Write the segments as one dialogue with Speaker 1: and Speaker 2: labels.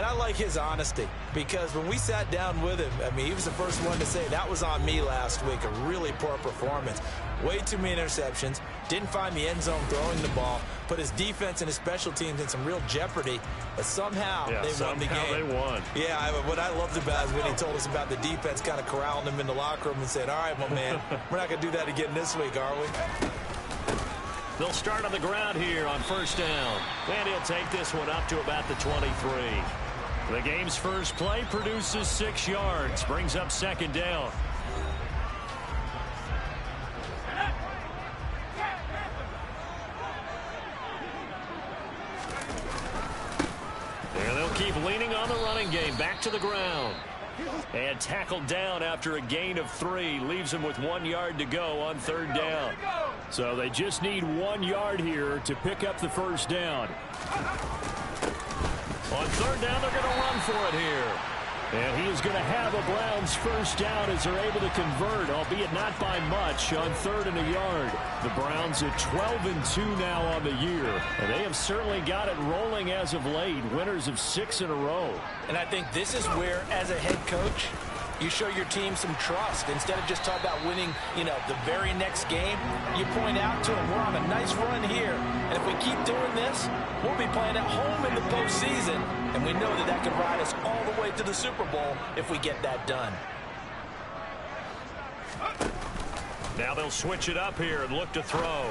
Speaker 1: And I like his honesty, because when we sat down with him, I mean, he was the first one to say, that was on me last week, a really poor performance. Way too many interceptions, didn't find the end zone throwing the ball, put his defense and his special teams in some real jeopardy, but somehow they won the game.
Speaker 2: They won.
Speaker 1: Yeah, what I loved about it is when he told us about the defense kind of corralling him in the locker room and said, all right, my man, we're not going to do that again this week, are we?
Speaker 2: They'll start on the ground here on first down. And he'll take this one up to about the 23. The game's first play produces 6 yards. Brings up second down. And they'll keep leaning on the running game. Back to the ground. And tackled down after a gain of 3. Leaves him with 1 yard to go on third down. So they just need 1 yard here to pick up the first down. On third down, they're going to run for it here. And he is going to have a Browns first down as they're able to convert, albeit not by much, on 3rd and a yard. The Browns at 12-2 now on the year. And they have certainly got it rolling as of late, winners of 6 in a row.
Speaker 1: And I think this is where, as a head coach, you show your team some trust. Instead of just talking about winning, the very next game, you point out to them, we're on a nice run here. And if we keep doing this, we'll be playing at home in the postseason. And we know that can ride us all the way to the Super Bowl if we get that done.
Speaker 2: Now they'll switch it up here and look to throw.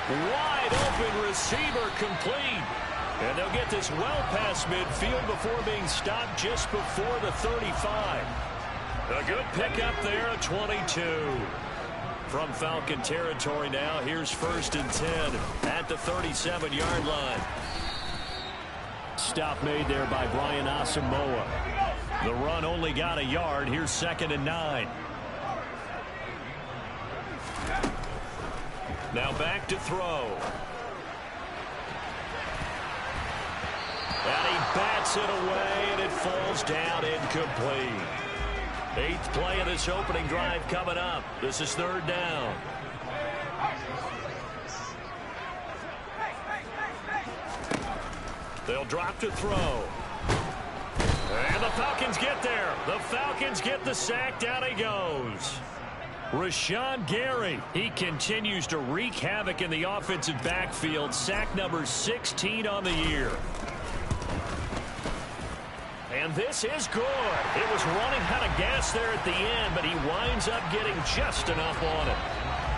Speaker 2: Wide open receiver complete. And they'll get this well past midfield before being stopped just before the 35. A good pickup there at 22. From Falcon territory now, here's 1st and 10 at the 37-yard line. Stop made there by Brian Asamoah. The run only got a yard. Here's 2nd and 9. Now back to throw. And he bats it away, and it falls down incomplete. 8th play of this opening drive coming up. This is 3rd down. They'll drop to throw. And the Falcons get there. The Falcons get the sack. Down he goes. Rashawn Gary, he continues to wreak havoc in the offensive backfield. Sack number 16 on the year. And this is good. It was running out of gas there at the end, but he winds up getting just enough on it.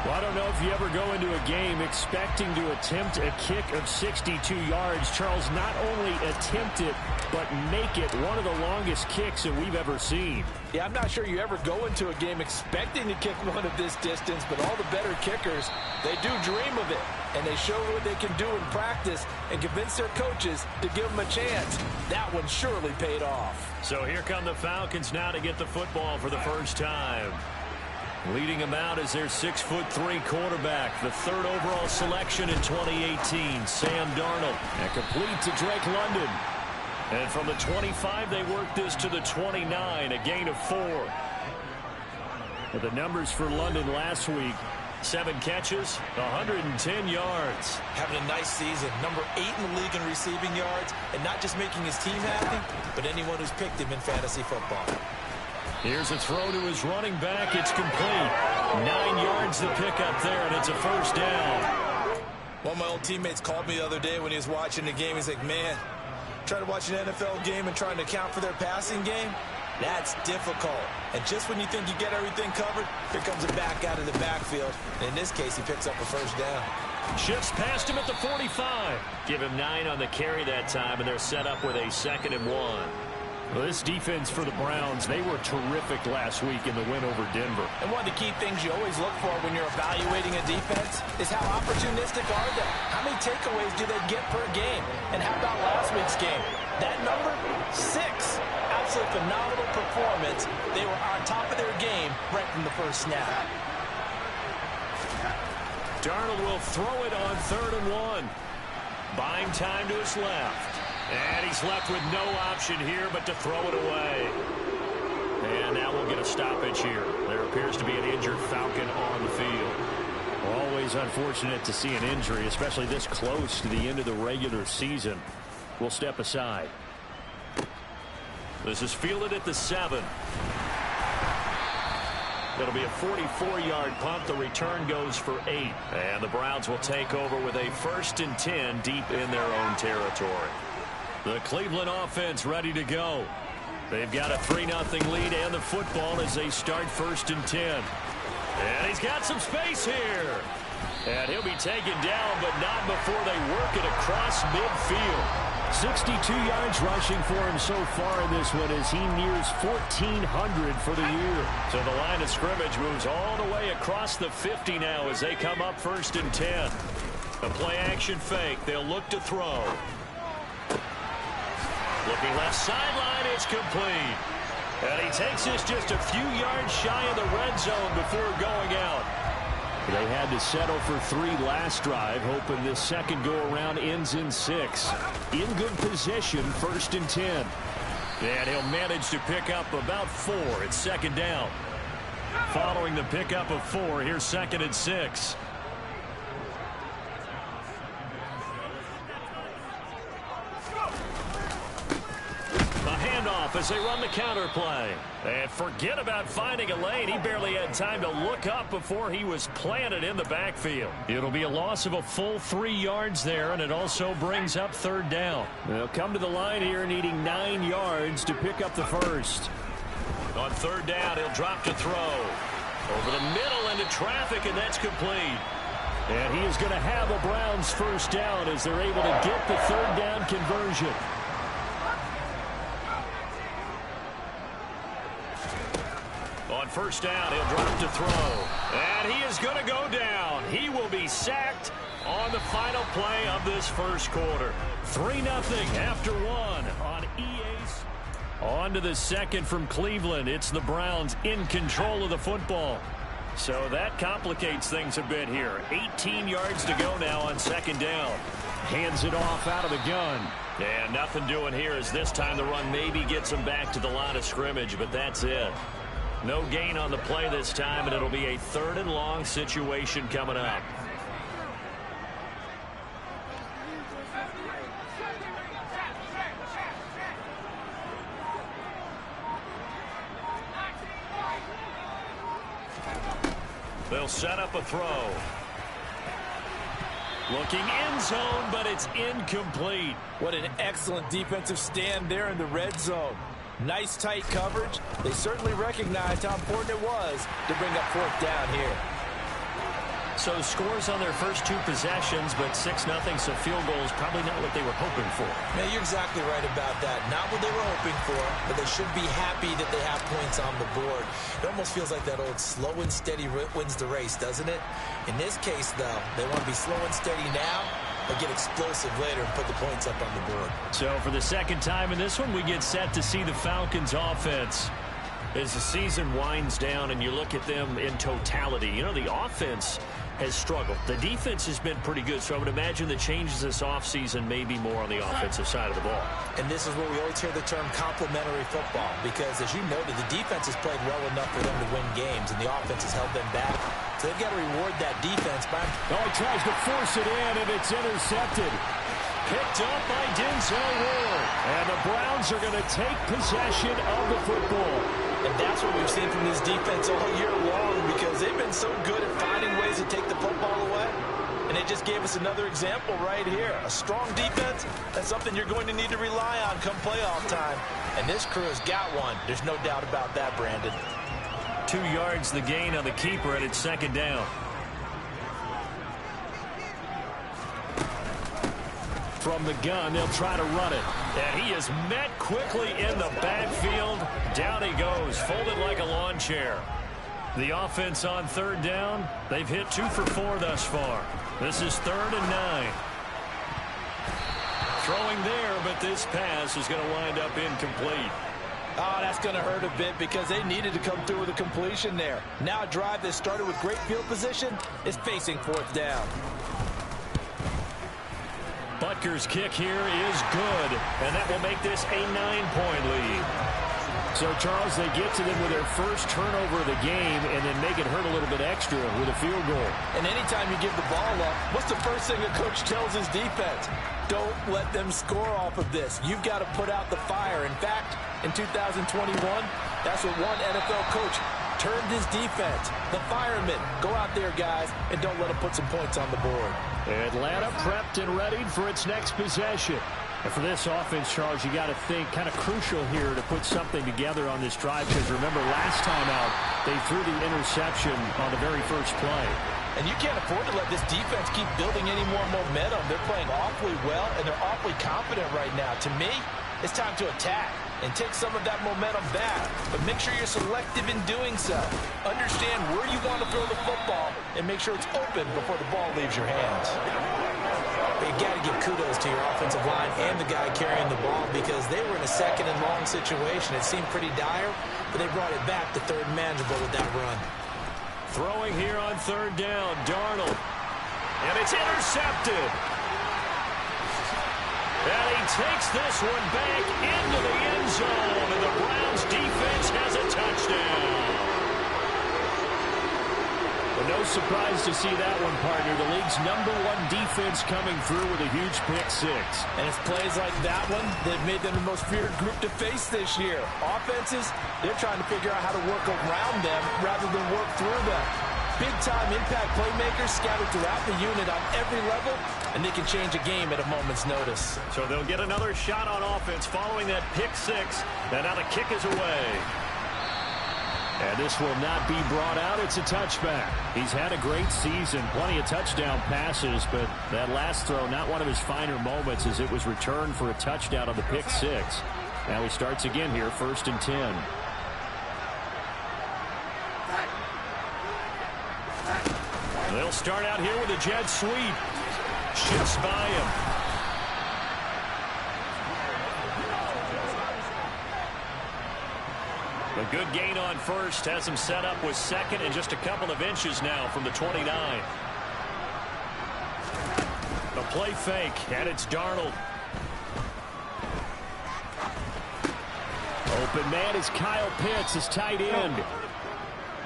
Speaker 2: Well, I don't know if you ever go into a game expecting to attempt a kick of 62 yards. Charles, not only attempt it, but make it one of the longest kicks that we've ever seen.
Speaker 1: Yeah, I'm not sure you ever go into a game expecting to kick one of this distance, but all the better kickers, they do dream of it. And they show what they can do in practice and convince their coaches to give them a chance. That one surely paid off.
Speaker 2: So here come the Falcons now to get the football for the first time. Leading them out is their 6'3" quarterback, the 3rd overall selection in 2018, Sam Darnold. And complete to Drake London. And from the 25, they work this to the 29, a gain of 4. But the numbers for London last week, 7 catches, 110 yards.
Speaker 1: Having a nice season, number 8 in the league in receiving yards, and not just making his team happy, but anyone who's picked him in fantasy football.
Speaker 2: Here's a throw to his running back. It's complete. 9 yards to pick up there, and it's a first down.
Speaker 1: One of my old teammates called me the other day when he was watching the game. He's like, man, trying to watch an NFL game and trying to account for their passing game, that's difficult. And just when you think you get everything covered, here comes a back out of the backfield. And in this case, he picks up a first down.
Speaker 2: Shifts past him at the 45. Give him 9 on the carry that time, and they're set up with a 2nd and 1. Well, this defense for the Browns, they were terrific last week in the win over Denver.
Speaker 1: And one of the key things you always look for when you're evaluating a defense is how opportunistic are they? How many takeaways do they get per game? And how about last week's game? That number, 6. Absolutely phenomenal performance. They were on top of their game right from the first snap.
Speaker 2: Darnold will throw it on 3rd and 1. Buying time to his left. And he's left with no option here but to throw it away. And now we'll get a stoppage here. There appears to be an injured Falcon on the field.
Speaker 3: Always unfortunate to see an injury, especially this close to the end of the regular season.
Speaker 2: will step aside. This is fielded at the 7. It'll be a 44-yard punt. The return goes for 8. And the Browns will take over with a 1st and 10 deep in their own territory. The Cleveland offense ready to go. They've got a 3-0 lead and the football as they start 1st and 10. And he's got some space here. And he'll be taken down, but not before they work it across midfield. 62 yards rushing for him so far in this one as he nears 1,400 for the year. So the line of scrimmage moves all the way across the 50 now as they come up 1st and 10. A play-action fake. They'll look to throw. Looking left sideline, it's complete. And he takes this just a few yards shy of the red zone before going out. They had to settle for 3 last drive, hoping this second go-around ends in 6. In good position, 1st and 10. And he'll manage to pick up about 4. It's 2nd down. Following the pickup of 4, here's 2nd and 6. As they run the counter play. And forget about finding a lane. He barely had time to look up before he was planted in the backfield. It'll be a loss of a full 3 yards there, and it also brings up 3rd down. They'll come to the line here needing 9 yards to pick up the 1st. On 3rd down, he'll drop to throw. Over the middle into traffic, and that's complete. And he is going to have a Browns 1st down as they're able to get the 3rd down conversion. On 1st down, he'll drop to throw. And he is going to go down. He will be sacked on the final play of this 1st quarter. 3-0 after 1 on EA's. On to the 2nd from Cleveland. It's the Browns in control of the football. So that complicates things a bit here. 18 yards to go now on 2nd down. Hands it off out of the gun. And nothing doing here as this time the run maybe gets him back to the line of scrimmage, but that's it. No gain on the play this time, and it'll be a 3rd and long situation coming up. They'll set up a throw. Looking end zone, but it's incomplete.
Speaker 1: What an excellent defensive stand there in the red zone. Nice tight coverage. They certainly recognized how important it was to bring up 4th down here.
Speaker 2: So scores on their first 2 possessions, but 6-0, so field goal is probably not what they were hoping for.
Speaker 1: Man, you're exactly right about that. Not what they were hoping for, but they should be happy that they have points on the board. It almost feels like that old slow and steady wins the race, doesn't it? In this case, though, they want to be slow and steady now, but get explosive later and put the points up on the board. So for the 2nd time in this one, we get set to see the Falcons offense. As the season winds down and you look at them in totality, you know, the offense has struggled. The defense has been pretty good, so I would imagine the changes this offseason may be more on the offensive side of the ball. And this is where we always hear the term complementary football, because as you noted, the defense has played well enough for them to win games, and the offense has held them back. So they've got to reward that defense by...
Speaker 2: Oh, he tries to force it in, and it's intercepted. Picked up by Denzel Ward. And the Browns are going to take possession of the football.
Speaker 1: And that's what we've seen from this defense all year long, because they've been so good at finding ways to take the football away. And they just gave us another example right here. A strong defense, that's something you're going to need to rely on come playoff time. And this crew has got one. There's no doubt about that, Brandon.
Speaker 2: 2 yards the gain on the keeper, and it's 2nd down. From the gun, they'll try to run it. And he is met quickly in the backfield. Down he goes, folded like a lawn chair. The offense on 3rd down, they've hit 2 for 4 thus far. This is 3rd and 9. Throwing there, but this pass is going to wind up incomplete.
Speaker 1: Oh, that's going to hurt a bit because they needed to come through with a completion there. Now a drive that started with great field position is facing 4th down.
Speaker 2: Butker's kick here is good, and that will make this a 9-point lead. So, Charles, they get to them with their first turnover of the game and then make it hurt a little bit extra with a field goal.
Speaker 1: And anytime you give the ball up, what's the first thing a coach tells his defense? Don't let them score off of this. You've got to put out the fire. In fact, in 2021, that's what one NFL coach termed his defense. The firemen. Go out there, guys, and don't let them put some points on the board.
Speaker 2: Atlanta prepped and readied for its next possession. And for this offense, Charles, you got to think kind of crucial here to put something together on this drive, because remember last time out they threw the interception on the very first play.
Speaker 1: And you can't afford to let this defense keep building any more momentum. They're playing awfully well, and they're awfully confident right now. To me, it's time to attack and take some of that momentum back. But make sure you're selective in doing so. Understand where you want to throw the football and make sure it's open before the ball leaves your hands. You got to give kudos to your offensive line and the guy carrying the ball, because they were in a second and long situation. It seemed pretty dire, but they brought it back to third and manageable with that run.
Speaker 2: Throwing here on third down, Darnold. And it's intercepted. And he takes this one back into the end zone, and the Browns defense has a touchdown. Well, no surprise to see that one, partner. The league's #1 defense coming through with a huge pick-6.
Speaker 1: And it's plays like that one that made them the most feared group to face this year. Offenses, they're trying to figure out how to work around them rather than work through them. Big-time impact playmakers scattered throughout the unit on every level, and they can change a game at a moment's notice.
Speaker 2: So they'll get another shot on offense following that pick-6, and now the kick is away. And this will not be brought out. It's a touchback. He's had a great season, plenty of touchdown passes, but that last throw, not one of his finer moments, as it was returned for a touchdown on the pick-6. Now he starts again here, 1st and 10. They'll start out here with a jet sweep. Shifts by him. A good gain on first has him set up with second and just a couple of inches now from the 29. A play fake, and it's Darnold. Open man is Kyle Pitts, his tight end.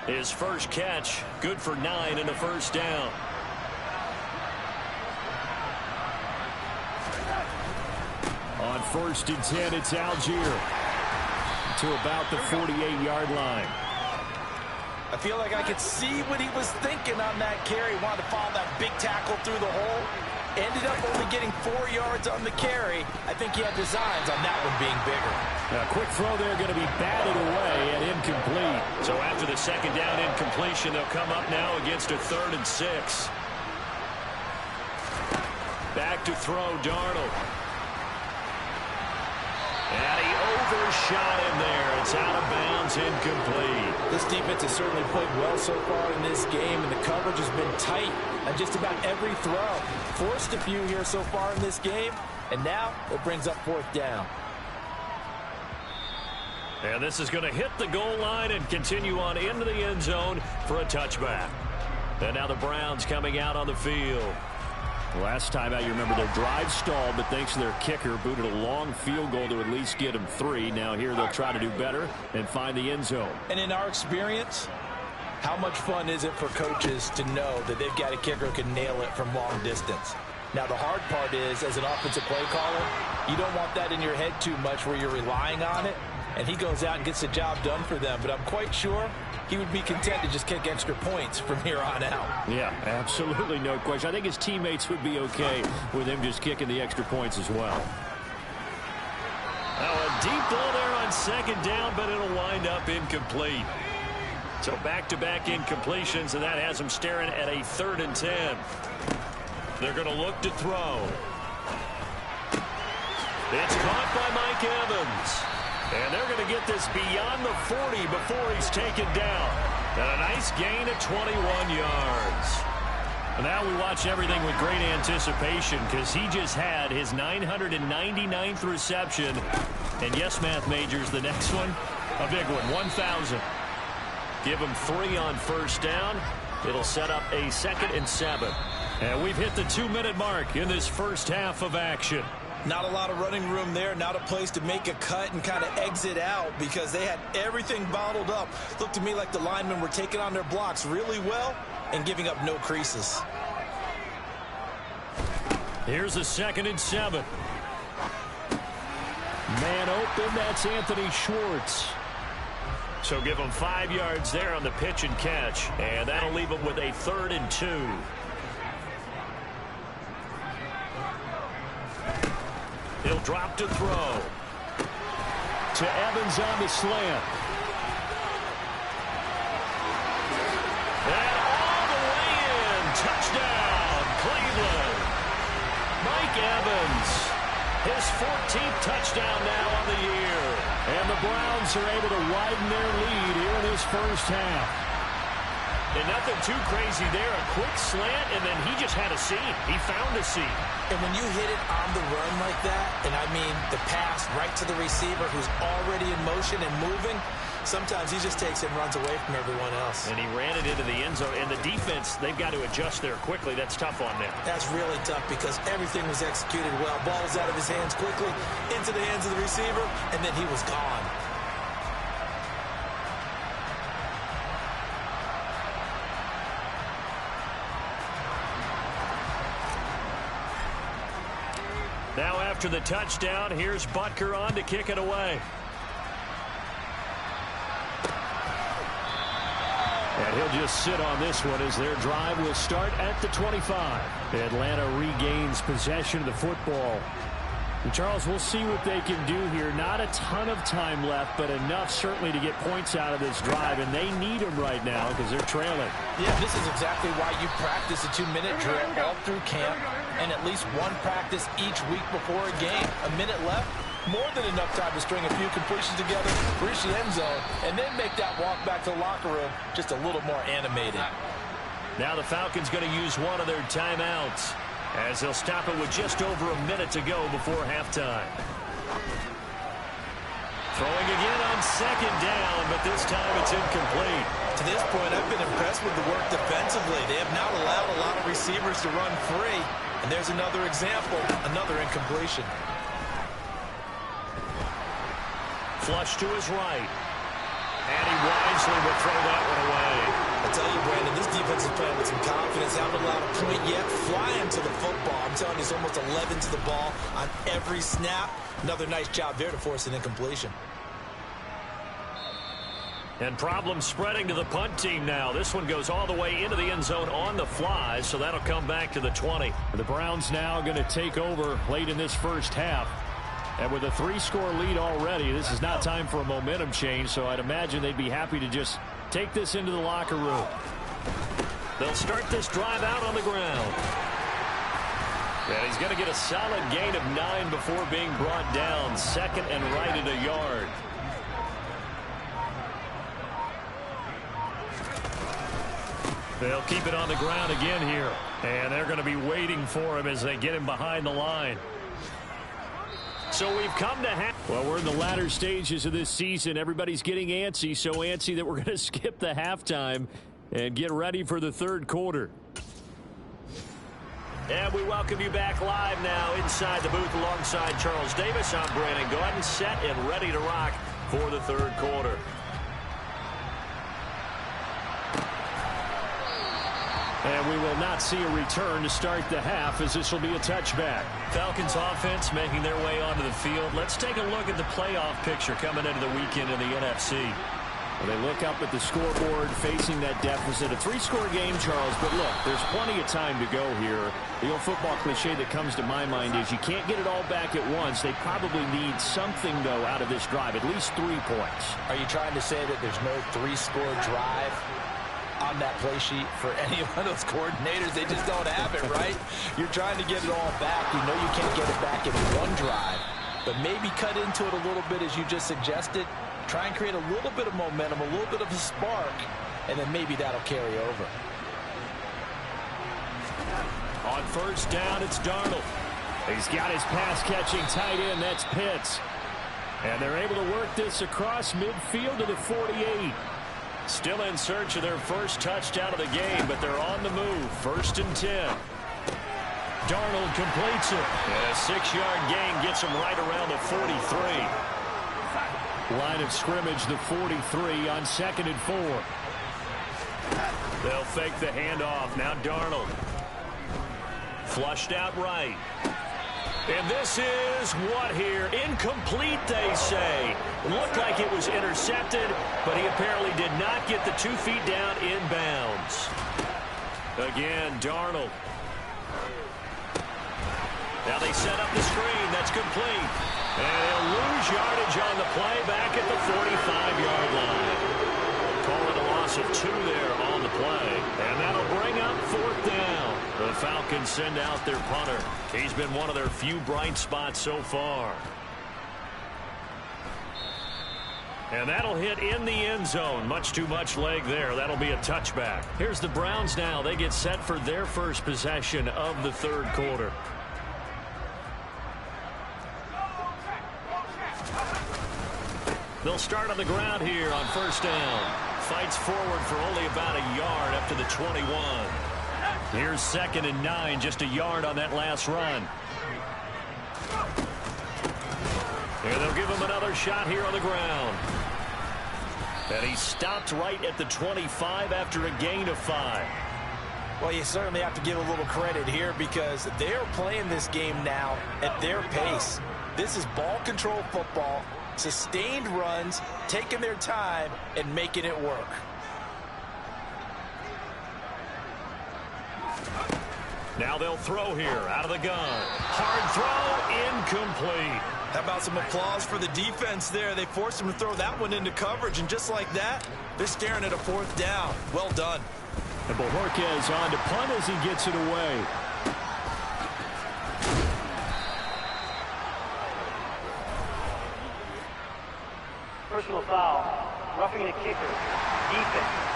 Speaker 2: His first catch, good for 9 and a first down. On 1st and 10, it's Algier to about the 48-yard line.
Speaker 1: I feel like I could see what he was thinking on that carry. Wanted to follow that big tackle through the hole. Ended up only getting 4 yards on the carry. I think he had designs on that one being bigger.
Speaker 2: A quick throw there, going to be batted away and incomplete. So after the second down incompletion, they'll come up now against a 3rd and 6. Back to throw, Darnold. And he overshot him there. It's out of bounds, incomplete.
Speaker 1: This defense has certainly played well so far in this game, and the coverage has been tight on just about every throw. Forced a few here so far in this game, and now it brings up 4th down.
Speaker 2: And this is going to hit the goal line and continue on into the end zone for a touchback. And now the Browns coming out on the field. Last time out, you remember their drive stalled, but thanks to their kicker, booted a long field goal to at least get them 3. Now here they'll try to do better and find the end zone.
Speaker 1: And in our experience, how much fun is it for coaches to know that they've got a kicker who can nail it from long distance? Now, the hard part is, as an offensive play caller, you don't want that in your head too much where you're relying on it, and he goes out and gets the job done for them. But I'm quite sure he would be content to just kick extra points from here on out.
Speaker 2: Yeah, absolutely, no question. I think his teammates would be okay with him just kicking the extra points as well. Now a deep ball there on 2nd down, but it'll wind up incomplete. So back-to-back incompletions, and that has him staring at a 3rd and 10. They're going to look to throw. It's caught by Mike Evans. And they're going to get this beyond the 40 before he's taken down. And a nice gain of 21 yards. And now we watch everything with great anticipation, because he just had his 999th reception. And yes, math majors, the next one, a big one, 1,000. Give him 3 on 1st down. It'll set up a 2nd and 7. And we've hit the 2-minute mark in this first half of action.
Speaker 1: Not a lot of running room there, not a place to make a cut and kind of exit out because they had everything bottled up. Looked to me like the linemen were taking on their blocks really well and giving up no creases.
Speaker 2: Here's a 2nd and 7. Man open, that's Anthony Schwartz. So give him 5 yards there on the pitch and catch, and that'll leave him with a 3rd and 2. He'll drop to throw. To Evans on the slant. And all the way in. Touchdown, Cleveland. Mike Evans. His 14th touchdown now on the year. And the Browns are able to widen their lead here in this first half. And nothing too crazy there. A quick slant, and then he just had a seam. He found a seam.
Speaker 1: And when you hit it on the run like that, and I mean the pass right to the receiver who's already in motion and moving, sometimes he just takes it and runs away from everyone else.
Speaker 2: And he ran it into the end zone. And the defense, they've got to adjust there quickly. That's tough on them.
Speaker 1: That's really tough because everything was executed well. Ball was out of his hands quickly, into the hands of the receiver, and then he was gone.
Speaker 2: Now after the touchdown, here's Butker on to kick it away. And he'll just sit on this one as their drive will start at the 25. Atlanta regains possession of the football. And Charles, we'll see what they can do here. Not a ton of time left, but enough certainly to get points out of this drive, and they need them right now because they're trailing.
Speaker 1: Yeah, this is exactly why you practice a 2-minute drill all through camp and at least one practice each week before a game. A minute left, more than enough time to string a few completions together, reach the end zone, and then make that walk back to the locker room just a little more animated.
Speaker 2: Now the Falcons going to use one of their timeouts, as they'll stop it with just over a minute to go before halftime. Throwing again on 2nd down, but this time it's incomplete.
Speaker 1: To this point, I've been impressed with the work defensively. They have not allowed a lot of receivers to run free. And there's another example, another incompletion.
Speaker 2: Flush to his right. And he wisely will throw that one away.
Speaker 1: I tell you, Brandon, this defense is playing with some confidence. Haven't allowed a point yet. Flying to the football. I'm telling you, it's almost 11 to the ball on every snap. Another nice job there to force an incompletion.
Speaker 2: And problems spreading to the punt team now. This one goes all the way into the end zone on the fly, so that'll come back to the 20. The Browns now going to take over late in this first half. And with a 3-score lead already, this is not time for a momentum change, so I'd imagine they'd be happy to just take this into the locker room. They'll start this drive out on the ground. And he's going to get a solid gain of 9 before being brought down. 2nd and right at a yard. They'll keep it on the ground again here. And they're going to be waiting for him as they get him behind the line. So we've come to well, we're in the latter stages of this season. Everybody's getting antsy, so antsy that we're going to skip the halftime and get ready for the 3rd quarter. And we welcome you back live now inside the booth alongside Charles Davis. I'm Brandon Gordon, set and ready to rock for the 3rd quarter. And we will not see a return to start the half, as this will be a touchback. Falcons offense making their way onto the field. Let's take a look at the playoff picture coming into the weekend in the NFC. Well, they look up at the scoreboard facing that deficit. A 3-score game, Charles, but look, there's plenty of time to go here. The old football cliche that comes to my mind is you can't get it all back at once. They probably need something, though, out of this drive, at least 3 points.
Speaker 1: Are you trying to say that there's no 3-score drive on that play sheet for any one of those coordinators? They just don't have it, right? You're trying to get it all back. You know you can't get it back in one drive, but maybe cut into it a little bit as you just suggested. Try and create a little bit of momentum, a little bit of a spark, and then maybe that'll carry over.
Speaker 2: On 1st down, it's Darnold. He's got his pass-catching tight end. That's Pitts. And they're able to work this across midfield to the 48. Still in search of their first touchdown of the game, but they're on the move. 1st and 10. Darnold completes it. And a 6-yard gain gets him right around the 43. Line of scrimmage, the 43 on 2nd and 4. They'll fake the handoff. Now Darnold. Flushed out right. And this is what here? Incomplete, they say. Looked like it was intercepted, but he apparently did not get the 2 feet down inbounds. Again, Darnold. Now they set up the screen. That's complete. And they'll lose yardage on the play back at the 45-yard line. Call it a loss of 2 there on the play. And that'll bring up 4th down. The Falcons send out their punter. He's been one of their few bright spots so far. And that'll hit in the end zone. Much too much leg there. That'll be a touchback. Here's the Browns now. They get set for their first possession of the 3rd quarter. They'll start on the ground here on 1st down. Fights forward for only about a yard up to the 21. Here's 2nd and 9, just a yard on that last run. And they'll give him another shot here on the ground. And he stopped right at the 25 after a gain of 5.
Speaker 1: Well, you certainly have to give a little credit here because they're playing this game now at their pace. This is ball control football, sustained runs, taking their time, and making it work.
Speaker 2: Now they'll throw here out of the gun. Hard throw, incomplete.
Speaker 1: How about some applause for the defense there? They forced him to throw that one into coverage, and just like that, they're staring at a 4th down. Well done.
Speaker 2: And Bojorquez on to punt as he gets it away.
Speaker 3: Personal foul. Roughing the kicker. Defense.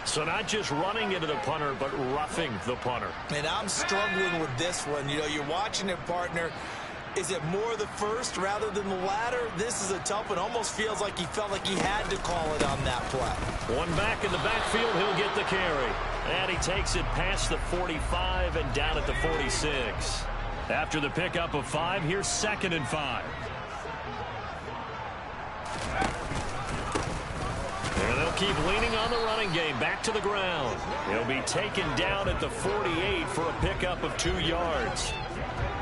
Speaker 2: So not just running into the punter, but roughing the punter.
Speaker 1: And I'm struggling with this one. You know, you're watching it, partner. Is it more the first rather than the latter? This is a tough one. Almost feels like he felt like he had to call it on that play.
Speaker 2: One back in the backfield, he'll get the carry. And he takes it past the 45 and down at the 46. After the pickup of 5, here's 2nd and 5. And they'll keep leaning on the running game. Back to the ground. He'll be taken down at the 48 for a pickup of 2 yards.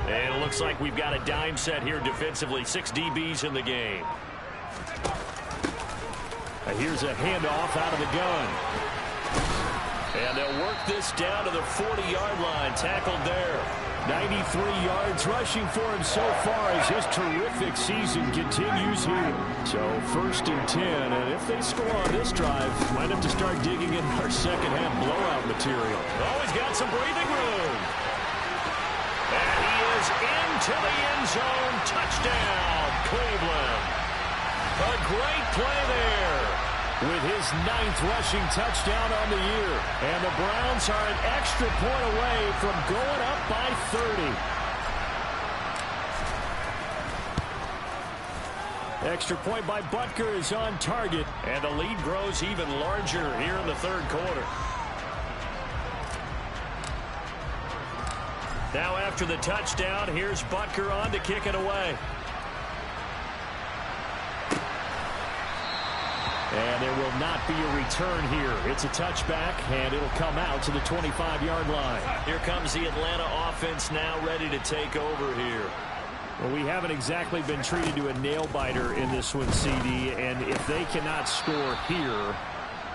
Speaker 2: And it looks like we've got a dime set here defensively. 6 DBs in the game. Here's a handoff out of the gun. And they'll work this down to the 40-yard line. Tackled there. 93 yards rushing for him so far as his terrific season continues here. So 1st and 10, and if they score on this drive, might have to start digging in our second-half blowout material. Oh, he's got some breathing room. And he is into the end zone. Touchdown, Cleveland. A great play there with his 9th rushing touchdown on the year. And the Browns are an extra point away from going up by 30. Extra point by Butker is on target. And the lead grows even larger here in the 3rd quarter. Now after the touchdown, here's Butker on to kick it away. And there will not be a return here. It's a touchback, and it'll come out to the 25-yard line. Here comes the Atlanta offense now ready to take over here. Well, we haven't exactly been treated to a nail-biter in this one, CD, and if they cannot score here,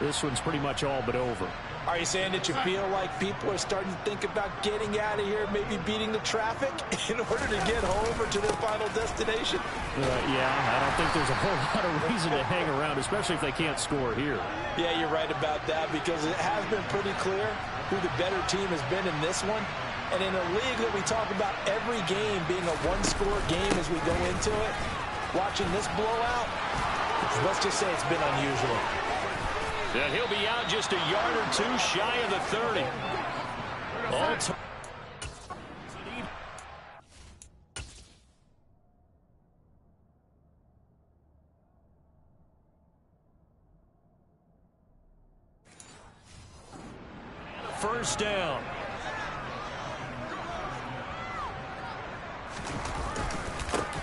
Speaker 2: this one's pretty much all but over.
Speaker 1: Are you saying that you feel like people are starting to think about getting out of here, maybe beating the traffic in order to get home or to their final destination?
Speaker 2: Yeah, I don't think there's a whole lot of reason to hang around, especially if they can't score here.
Speaker 1: Yeah, you're right about that because it has been pretty clear who the better team has been in this one. And in a league that we talk about every game being a one-score game as we go into it, watching this blowout, let's just say it's been unusual.
Speaker 2: And he'll be out just a yard or 2 shy of the 30. All time. First down.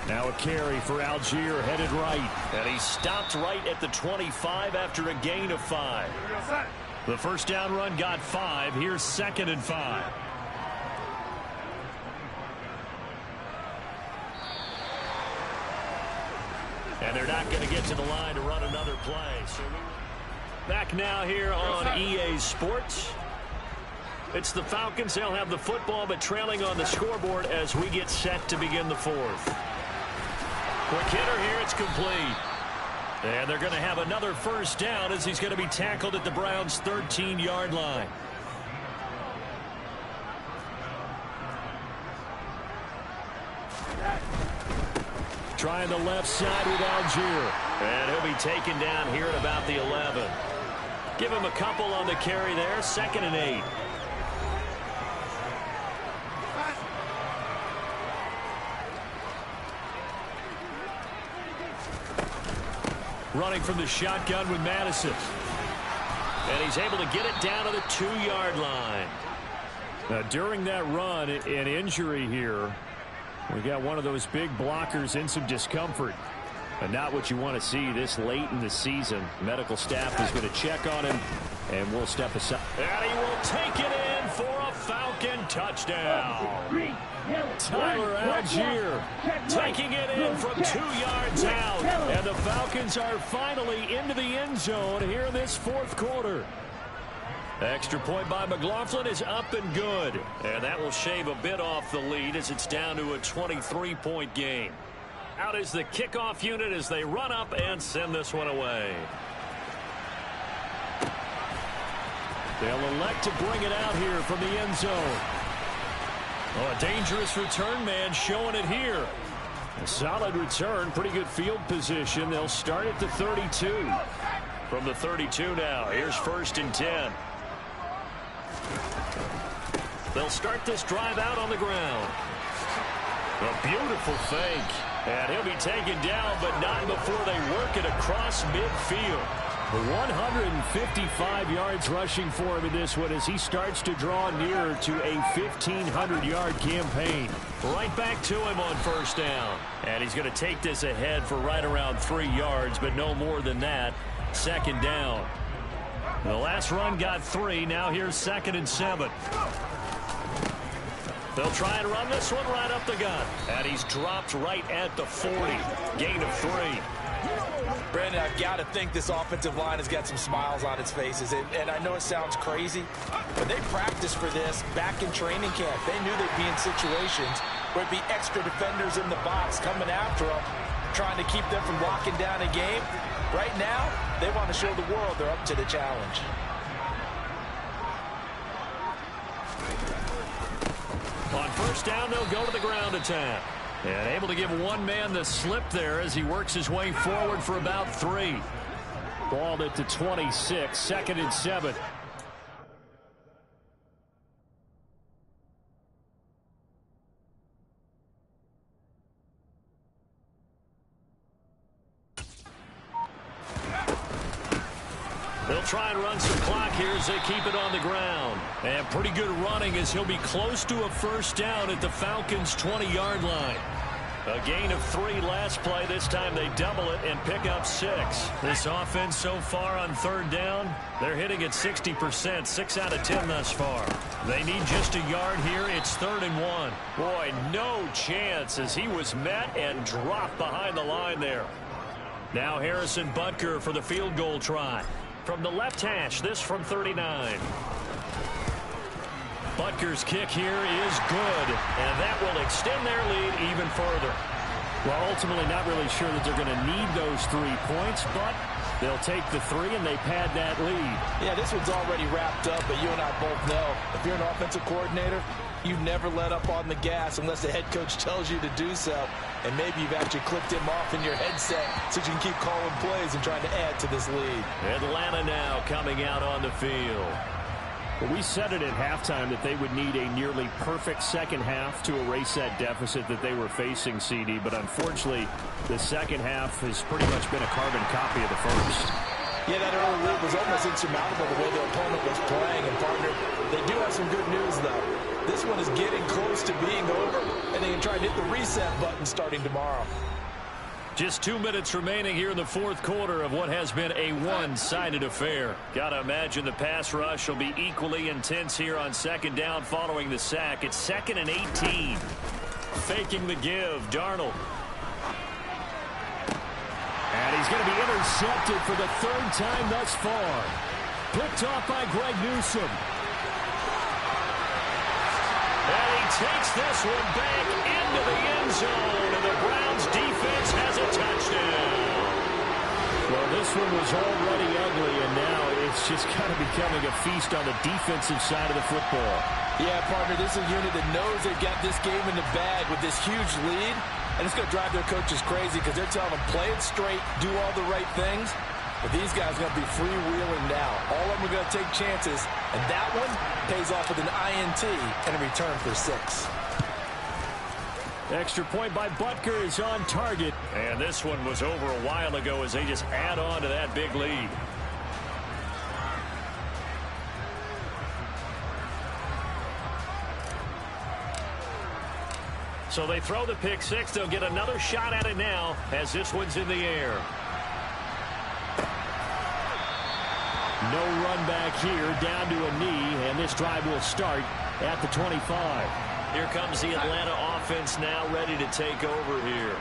Speaker 2: Now a carry for Algier headed right. And he stopped right at the 25 after a gain of 5. The first down run got 5. Here's 2nd and 5. And they're not going to get to the line to run another play. So back now here on EA Sports. It's the Falcons. They'll have the football, but trailing on the scoreboard as we get set to begin the 4th. Quick hitter here. It's complete. And they're going to have another first down as he's going to be tackled at the Browns' 13-yard line. Trying the left side with Algier. And he'll be taken down here at about the 11. Give him a couple on the carry there. 2nd and 8. Running from the shotgun with Madison. And he's able to get it down to the 2-yard line. Now, during that run, an injury here. We got one of those big blockers in some discomfort. But not what you want to see this late in the season. Medical staff is going to check on him, and we'll step aside. And he will take it in for a Falcon touchdown. Tyler Algier taking it in from 2 yards out. And the Falcons are finally into the end zone here in this 4th quarter. Extra point by McLaughlin is up and good. And that will shave a bit off the lead as it's down to a 23-point game. Out is the kickoff unit as they run up and send this one away. They'll elect to bring it out here from the end zone. Oh, a dangerous return man showing it here. A solid return, pretty good field position. They'll start at the 32. From the 32 now, here's 1st and 10. They'll start this drive out on the ground. A beautiful fake. And he'll be taken down, but not before they work it across midfield. 155 yards rushing for him in this one as he starts to draw nearer to a 1,500-yard campaign. Right back to him on 1st down. And he's going to take this ahead for right around 3 yards, but no more than that. 2nd down. The last run got 3. Now here's 2nd and 7. They'll try and run this one right up the gut. And he's dropped right at the 40. Gain of 3.
Speaker 1: Brandon, I've got to think this offensive line has got some smiles on its faces. And I know it sounds crazy, but they practiced for this back in training camp. They knew they'd be in situations where it'd be extra defenders in the box coming after them, trying to keep them from locking down a game. Right now, they want to show the world they're up to the challenge.
Speaker 2: On 1st down, they'll go to the ground attack. And able to give one man the slip there as he works his way forward for about 3. Ball at the 26, 2nd and 7. They'll try and run some clock here as they keep it on the ground. And pretty good running as he'll be close to a 1st down at the Falcons' 20-yard line. A gain of 3 last play. This time they double it and pick up 6. This offense so far on 3rd down, they're hitting at 60%, 6 out of 10 thus far. They need just a yard here. It's 3rd and 1. Boy, no chance as he was met and dropped behind the line there. Now Harrison Butker for the field goal try. From the left hash, this from 39. Butker's kick here is good, and that will extend their lead even further. Well, ultimately not really sure that they're going to need those 3 points, but they'll take the 3 and they pad that lead.
Speaker 1: Yeah, this one's already wrapped up, but you and I both know if you're an offensive coordinator, you never let up on the gas unless the head coach tells you to do so. And maybe you've actually clipped him off in your headset so you can keep calling plays and trying to add to this lead.
Speaker 2: Atlanta now coming out on the field. Well, we said it at halftime that they would need a nearly perfect second half to erase that deficit that they were facing, CD. But unfortunately, the second half has pretty much been a carbon copy of the first.
Speaker 1: Yeah, that early lead was almost insurmountable the way the opponent was playing. And, partner, they do have some good news, though. This one is getting close to being over, and they can try and hit the reset button starting tomorrow.
Speaker 2: Just 2 minutes remaining here in the fourth quarter of what has been a one-sided affair. Gotta imagine the pass rush will be equally intense here on second down following the sack. It's 2nd and 18. Faking the give, Darnold. And he's going to be intercepted for the third time thus far. Picked off by Greg Newsome. And he takes this one back into the end zone, and the Browns defense has a touchdown. Well, this one was already ugly, and now it's just kind of becoming a feast on the defensive side of the football.
Speaker 1: Yeah, partner, this is a unit that knows they've got this game in the bag with this huge lead, and it's going to drive their coaches crazy because they're telling them, play it straight, do all the right things. But these guys are going to be freewheeling now. All of them are going to take chances, and that one pays off with an INT and a return for 6.
Speaker 2: Extra point by Butker is on target. And this one was over a while ago as they just add on to that big lead. So they throw the pick six. They'll get another shot at it now as this one's in the air. No run back here, down to a knee, and this drive will start at the 25. Here comes the Atlanta offense now ready to take over here.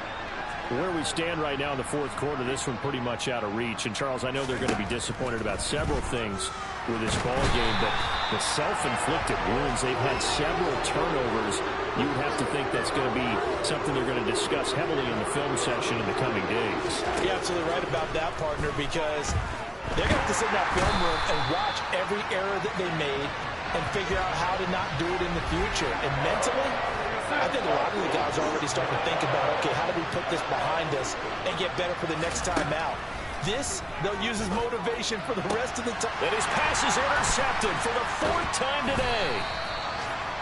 Speaker 2: Where we stand right now in the fourth quarter, this one pretty much out of reach. And, Charles, I know they're going to be disappointed about several things with this ball game, but the self-inflicted wounds, they've had several turnovers. You would have to think that's going to be something they're going to discuss heavily in the film session in the coming days.
Speaker 1: You're absolutely right about that, partner, because they're going to have to sit in that film room and watch every error that they made and figure out how to not do it in the future. And mentally, I think a lot of the guys are already starting to think about, okay, how do we put this behind us and get better for the next time out? This, they'll use as motivation for the rest of the time.
Speaker 2: And his pass is intercepted for the 4th time today.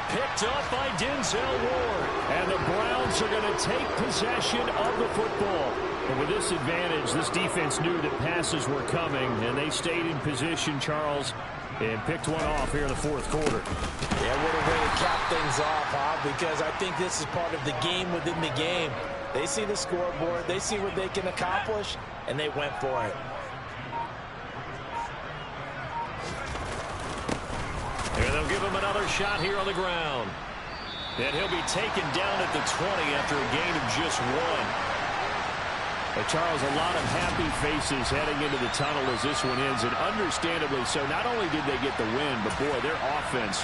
Speaker 2: Picked up by Denzel Ward. And the Browns are going to take possession of the football. And with this advantage, this defense knew that passes were coming, and they stayed in position, Charles, and picked one off here in the fourth quarter.
Speaker 1: Yeah, what a way to cap things off, huh? Because I think this is part of the game within the game. They see the scoreboard, they see what they can accomplish, and they went for it.
Speaker 2: And they'll give him another shot here on the ground. And he'll be taken down at the 20 after a gain of just 1. Charles, a lot of happy faces heading into the tunnel as this one ends, and understandably so. Not only did they get the win, but boy, their offense